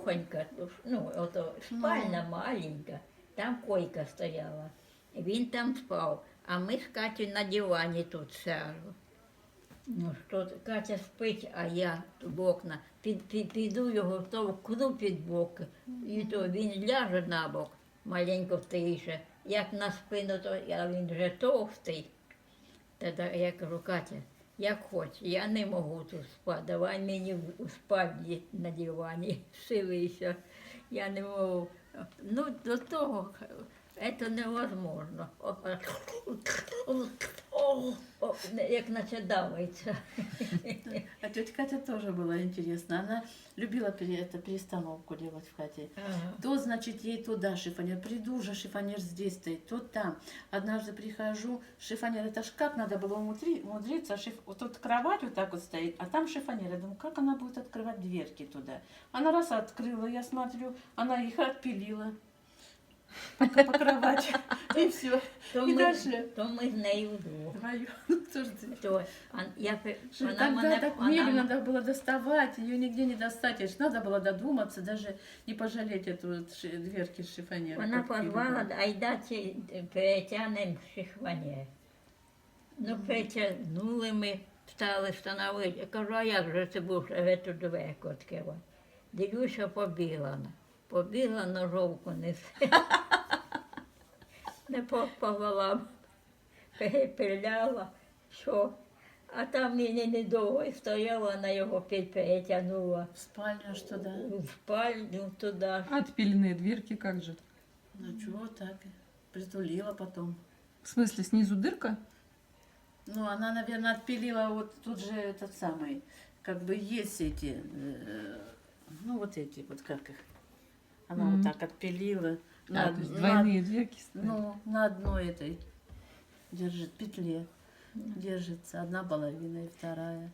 кухонька, ну, ото спальня маленька, там койка стояла. Він там спав, а ми з Катю на дивані тут сяжу. Ну, що Катя спить, а я в окна. Піду його товкну під боки, і то він ляже на бок, маленько втише. Як на спину, то він вже товстий. Тоді я кажу, Катя, як хочеш, я не можу тут спати, давай мені у спальні на дивані, сивися. Я не можу. Ну, до того, це невозможно. Як наче давиться. А тетя Катя тоже была интересна. Она любила перестановку делать в хате. Ага. То, значит, ей туда шифонер. Приду же, шифонер здесь стоит, то там. Однажды прихожу, шифонер, это ж как надо было умудриться. Вот тут кровать вот так вот стоит, а там шифонер. Я думаю, как она будет открывать дверки туда? Она раз открыла, я смотрю, она их отпилила. По кровати. И все. То ми з нею вдвох. Тогда так мебель надо было доставать, ее нигде не достать. Аж надо было додуматься, даже не пожалеть эту дверки с шифонера. Вона позвала, айда перетягнемо шифонер. Ну, перетягнули ми, стали встановити. Я кажу, а як же це буде цю дверку відкривати? Дивлюся, побігла, ножовку несе. Не повела, перепиляла, що. А там мені недовго стояла, вона його перетягнула. В спальню что, да? В спальню туди. Отпиленные дверки как же? Ну чего так? Притулила потом. В смысле, снизу дырка? Ну, она, наверное, отпилила вот тут же этот самый, как бы есть эти, ну, вот эти, вот как их. Она вот так отпилила. То есть двойные дверки стоят. Ну, на одной этой держит петле. Держится одна половина и вторая.